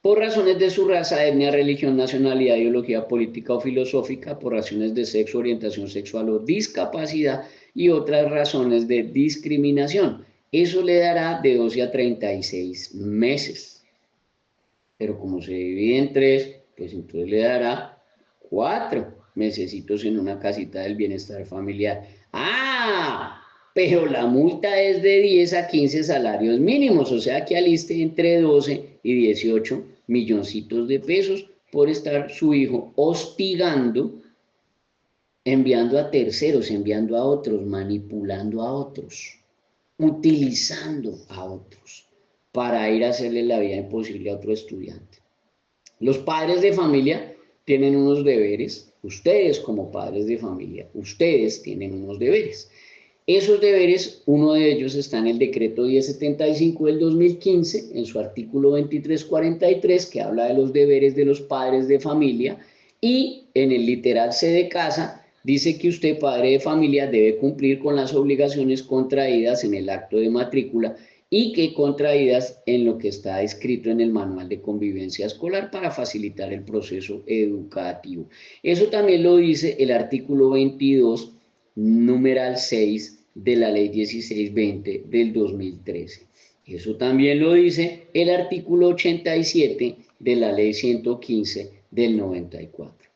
por razones de su raza, etnia, religión, nacionalidad, ideología política o filosófica, por razones de sexo, orientación sexual o discapacidad y otras razones de discriminación. Eso le dará de 12 a 36 meses. Pero como se divide en 3, pues entonces le dará 4 mesecitos en una casita del bienestar familiar. ¡Ah! Pero la multa es de 10 a 15 salarios mínimos, o sea que aliste entre 12 y 18 milloncitos de pesos por estar su hijo hostigando, enviando a terceros, enviando a otros, manipulando a otros, utilizando a otros para ir a hacerle la vida imposible a otro estudiante. Los padres de familia tienen unos deberes, ustedes como padres de familia, ustedes tienen unos deberes. Esos deberes, uno de ellos está en el decreto 1075 del 2015, en su artículo 2343, que habla de los deberes de los padres de familia, y en el literal C de casa, dice que usted, padre de familia, debe cumplir con las obligaciones contraídas en el acto de matrícula y que contraídas en lo que está escrito en el manual de convivencia escolar para facilitar el proceso educativo. Eso también lo dice el artículo 22, numeral 6 de la ley 1620 del 2013. Eso también lo dice el artículo 87 de la ley 115 del 94.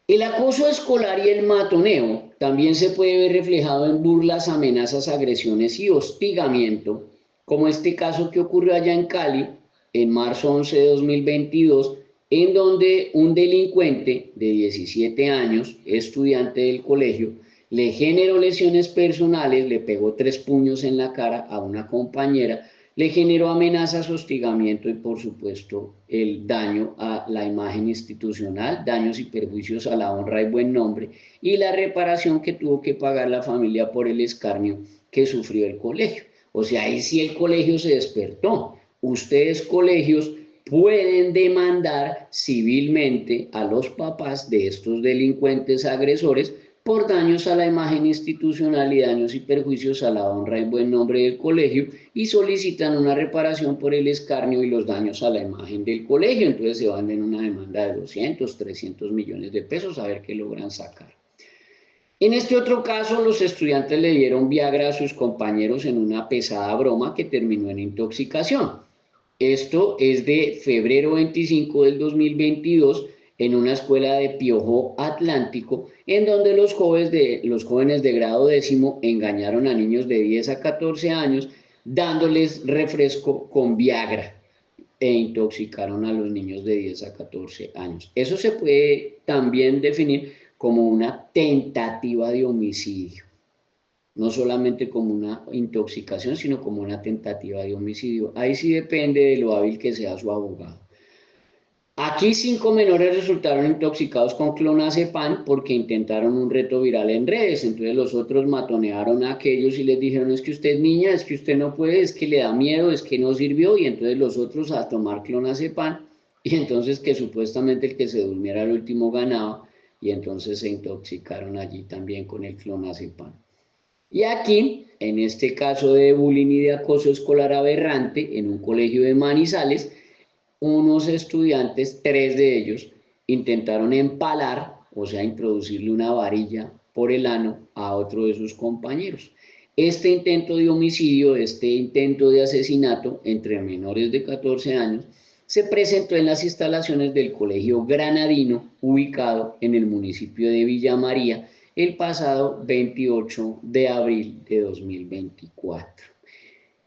El acoso escolar y el matoneo también se puede ver reflejado en burlas, amenazas, agresiones y hostigamiento, como este caso que ocurrió allá en Cali en marzo 11 de 2022, en donde un delincuente de 17 años, estudiante del colegio, le generó lesiones personales, le pegó 3 puños en la cara a una compañera, le generó amenazas, hostigamiento y por supuesto el daño a la imagen institucional, daños y perjuicios a la honra y buen nombre y la reparación que tuvo que pagar la familia por el escarnio que sufrió el colegio. O sea, ahí sí el colegio se despertó. Ustedes, colegios, pueden demandar civilmente a los papás de estos delincuentes agresores por daños a la imagen institucional y daños y perjuicios a la honra y buen nombre del colegio y solicitan una reparación por el escarnio y los daños a la imagen del colegio. Entonces se van en una demanda de 200, 300 millones de pesos a ver qué logran sacar. En este otro caso, los estudiantes le dieron Viagra a sus compañeros en una pesada broma que terminó en intoxicación. Esto es de febrero 25 del 2022 en una escuela de Piojo Atlántico, en donde los jóvenes de grado décimo engañaron a niños de 10 a 14 años, dándoles refresco con Viagra e intoxicaron a los niños de 10 a 14 años. Eso se puede también definir como una tentativa de homicidio. No solamente como una intoxicación, sino como una tentativa de homicidio. Ahí sí depende de lo hábil que sea su abogado. Aquí 5 menores resultaron intoxicados con clonazepam porque intentaron un reto viral en redes. Entonces los otros matonearon a aquellos y les dijeron, es que usted es niña, es que usted no puede, es que le da miedo, es que no sirvió. Y entonces los otros a tomar clonazepam y entonces que supuestamente el que se durmiera el último ganaba y entonces se intoxicaron allí también con el clonazepam. Y aquí, en este caso de bullying y de acoso escolar aberrante en un colegio de Manizales, unos estudiantes, 3 de ellos, intentaron empalar, o sea, introducirle una varilla por el ano a otro de sus compañeros. Este intento de homicidio, este intento de asesinato entre menores de 14 años, se presentó en las instalaciones del Colegio Granadino, ubicado en el municipio de Villa María, el pasado 28 de abril de 2024.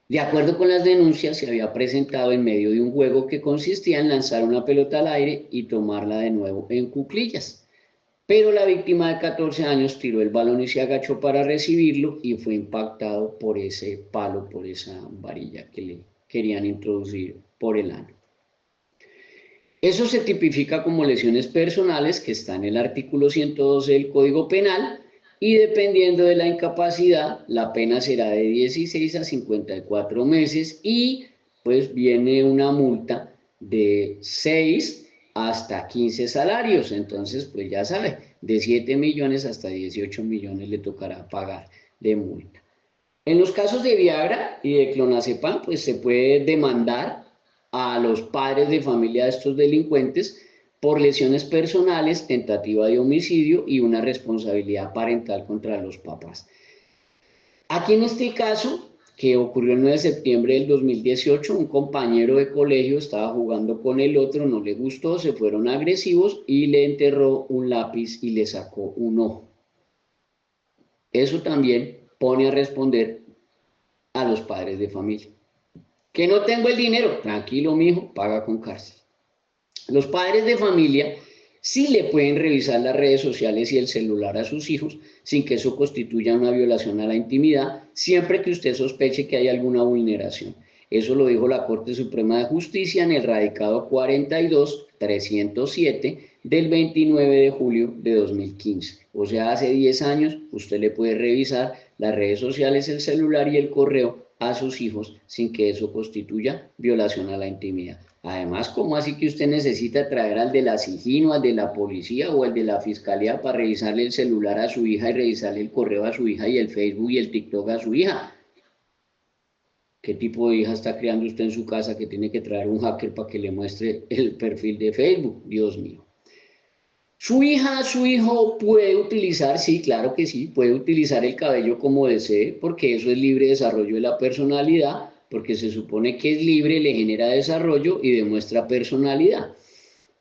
De acuerdo con las denuncias, se había presentado en medio de un juego que consistía en lanzar una pelota al aire y tomarla de nuevo en cuclillas. Pero la víctima de 14 años tiró el balón y se agachó para recibirlo y fue impactado por ese palo, por esa varilla que le querían introducir por el ano. Eso se tipifica como lesiones personales, que está en el artículo 112 del Código Penal, y dependiendo de la incapacidad, la pena será de 16 a 54 meses y pues viene una multa de 6 hasta 15 salarios. Entonces, pues ya sabe, de 7 millones hasta 18 millones le tocará pagar de multa. En los casos de Viagra y de clonazepam, pues se puede demandar a los padres de familia de estos delincuentes por lesiones personales, tentativa de homicidio y una responsabilidad parental contra los papás. Aquí en este caso, que ocurrió el 9 de septiembre del 2018, un compañero de colegio estaba jugando con el otro, no le gustó, se fueron agresivos y le enterró un lápiz y le sacó un ojo. Eso también pone a responder a los padres de familia. Que no tengo el dinero, tranquilo mijo, paga con cárcel. Los padres de familia sí le pueden revisar las redes sociales y el celular a sus hijos sin que eso constituya una violación a la intimidad, siempre que usted sospeche que hay alguna vulneración. Eso lo dijo la Corte Suprema de Justicia en el radicado 42-307 del 29 de julio de 2015. O sea, hace 10 años usted le puede revisar las redes sociales, el celular y el correo a sus hijos sin que eso constituya violación a la intimidad. Además, ¿cómo así que usted necesita traer al de la SIJIN, al de la policía o al de la fiscalía para revisarle el celular a su hija y revisarle el correo a su hija y el Facebook y el TikTok a su hija? ¿Qué tipo de hija está creando usted en su casa que tiene que traer un hacker para que le muestre el perfil de Facebook? Dios mío. Su hija, su hijo puede utilizar, sí, claro que sí, puede utilizar el cabello como desee, porque eso es libre desarrollo de la personalidad, porque se supone que es libre, le genera desarrollo y demuestra personalidad.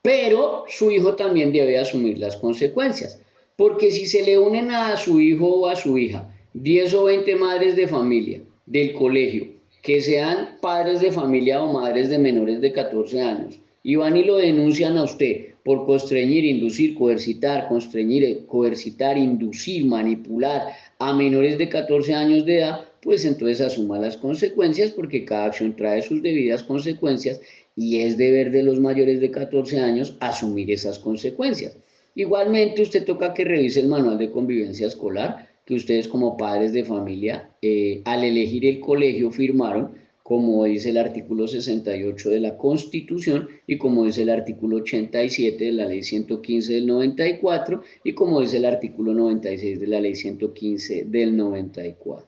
Pero su hijo también debe asumir las consecuencias, porque si se le unen a su hijo o a su hija 10 o 20 madres de familia del colegio, que sean padres de familia o madres de menores de 14 años, y van y lo denuncian a usted por constreñir, inducir, coercitar, constreñir, coercitar, inducir, manipular a menores de 14 años de edad, pues entonces asuma las consecuencias, porque cada acción trae sus debidas consecuencias y es deber de los mayores de 14 años asumir esas consecuencias. Igualmente, usted toca que revise el manual de convivencia escolar que ustedes como padres de familia, al elegir el colegio, firmaron, como dice el artículo 68 de la Constitución y como dice el artículo 87 de la Ley 115 del 94 y como dice el artículo 96 de la Ley 115 del 94.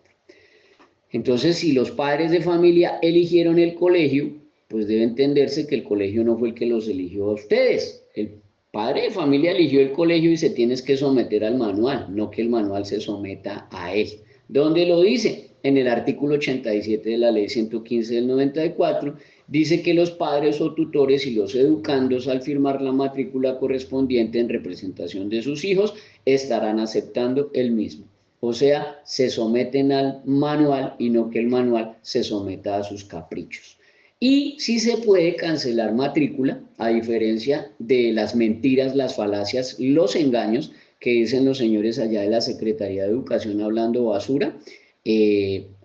Entonces, si los padres de familia eligieron el colegio, pues debe entenderse que el colegio no fue el que los eligió a ustedes. El padre de familia eligió el colegio y se tienes que someter al manual, no que el manual se someta a él. ¿Dónde lo dice? En el artículo 87 de la Ley 115 del 94, dice que los padres o tutores y los educandos al firmar la matrícula correspondiente en representación de sus hijos estarán aceptando el mismo. O sea, se someten al manual y no que el manual se someta a sus caprichos. Y sí se puede cancelar matrícula, a diferencia de las mentiras, las falacias, los engaños que dicen los señores allá de la Secretaría de Educación hablando basura.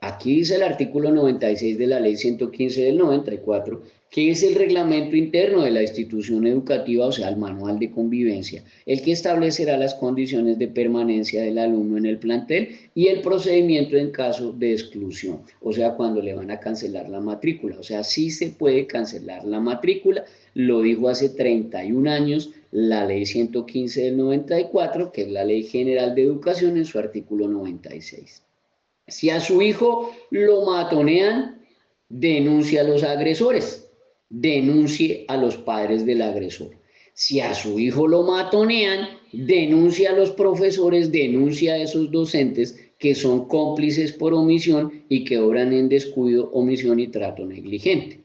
Aquí dice el artículo 96 de la Ley 115 del 94, que es el reglamento interno de la institución educativa, o sea, el manual de convivencia, el que establecerá las condiciones de permanencia del alumno en el plantel y el procedimiento en caso de exclusión, o sea, cuando le van a cancelar la matrícula. O sea, sí se puede cancelar la matrícula, lo dijo hace 31 años la Ley 115 del 94, que es la Ley General de Educación, en su artículo 96. Si a su hijo lo matonean, denuncie a los agresores, denuncie a los padres del agresor. Si a su hijo lo matonean, denuncie a los profesores, denuncie a esos docentes que son cómplices por omisión y que obran en descuido, omisión y trato negligente.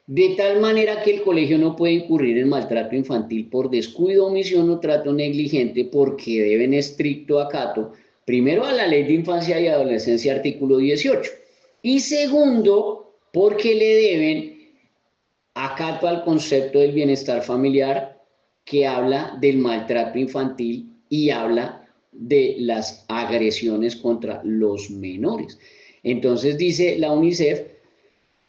De tal manera que el colegio no puede incurrir en maltrato infantil por descuido, omisión o trato negligente, porque deben estricto acato primero a la Ley de Infancia y Adolescencia, artículo 18, y segundo, porque le deben acato al concepto del bienestar familiar, que habla del maltrato infantil y habla de las agresiones contra los menores. Entonces dice la UNICEF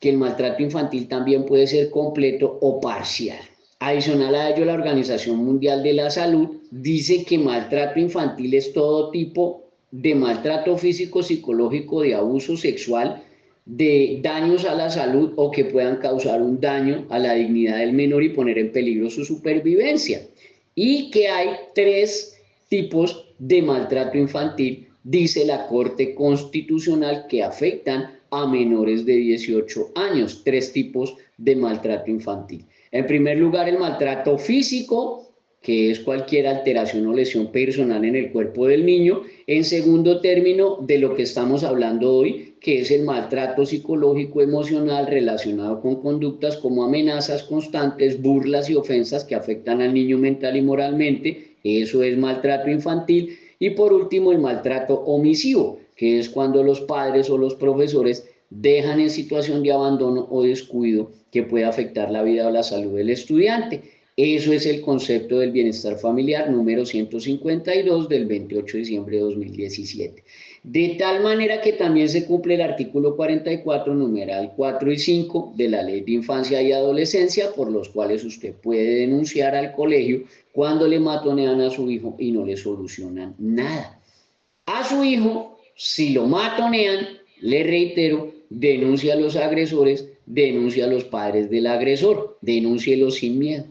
que el maltrato infantil también puede ser completo o parcial. Adicional a ello, la Organización Mundial de la Salud dice que maltrato infantil es todo tipo de maltrato físico, psicológico, de abuso sexual, de daños a la salud o que puedan causar un daño a la dignidad del menor y poner en peligro su supervivencia. Y que hay 3 tipos de maltrato infantil, dice la Corte Constitucional, que afectan a menores de 18 años, 3 tipos de maltrato infantil. En primer lugar, el maltrato físico, que es cualquier alteración o lesión personal en el cuerpo del niño. En segundo término, de lo que estamos hablando hoy, que es el maltrato psicológico emocional relacionado con conductas como amenazas constantes, burlas y ofensas que afectan al niño mental y moralmente. Eso es maltrato infantil. Y por último, el maltrato omisivo, que es cuando los padres o los profesores dejan en situación de abandono o descuido que puede afectar la vida o la salud del estudiante. Eso es el concepto del bienestar familiar número 152 del 28 de diciembre de 2017. De tal manera que también se cumple el artículo 44, numeral 4 y 5 de la Ley de Infancia y Adolescencia, por los cuales usted puede denunciar al colegio cuando le matonean a su hijo y no le solucionan nada. A su hijo, si lo matonean, le reitero, denuncia a los agresores, denuncia a los padres del agresor, denúncielos sin miedo.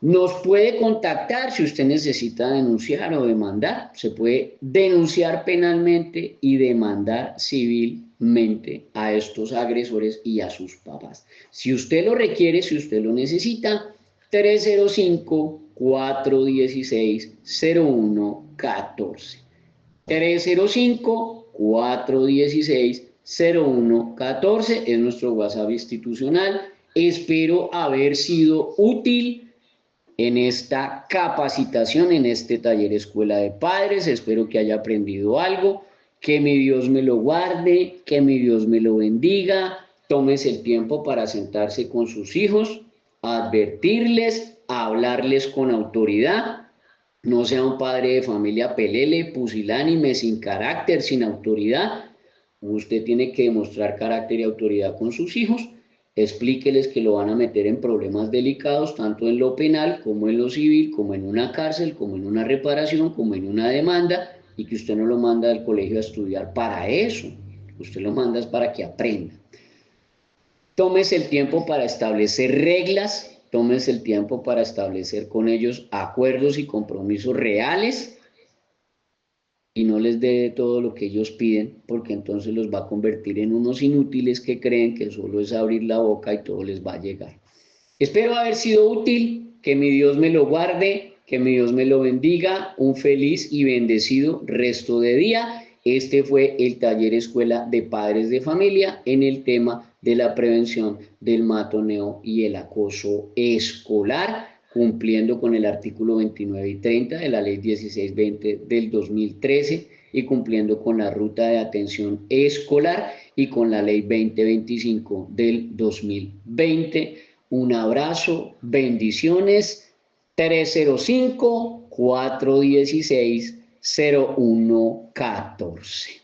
Nos puede contactar si usted necesita denunciar o demandar. Se puede denunciar penalmente y demandar civilmente a estos agresores y a sus papás. Si usted lo requiere, si usted lo necesita, 305-416-0114. 305-416-0114 es nuestro WhatsApp institucional. Espero haber sido útil en esta capacitación, en este taller Escuela de Padres. Espero que haya aprendido algo, que mi Dios me lo guarde, que mi Dios me lo bendiga. Tómese el tiempo para sentarse con sus hijos, advertirles, hablarles con autoridad. No sea un padre de familia pelele, pusilánime, sin carácter, sin autoridad. Usted tiene que demostrar carácter y autoridad con sus hijos. Explíqueles que lo van a meter en problemas delicados, tanto en lo penal como en lo civil, como en una cárcel, como en una reparación, como en una demanda, y que usted no lo manda al colegio a estudiar para eso. Usted lo manda para que aprenda. Tómese el tiempo para establecer reglas, tómese el tiempo para establecer con ellos acuerdos y compromisos reales y no les dé todo lo que ellos piden, porque entonces los va a convertir en unos inútiles que creen que solo es abrir la boca y todo les va a llegar. Espero haber sido útil, que mi Dios me lo guarde, que mi Dios me lo bendiga, un feliz y bendecido resto de día. Este fue el taller Escuela de Padres de Familia en el tema de la prevención del matoneo y el acoso escolar, cumpliendo con el artículo 29 y 30 de la ley 1620 del 2013 y cumpliendo con la ruta de atención escolar y con la ley 2025 del 2020. Un abrazo, bendiciones, 305-416-0114.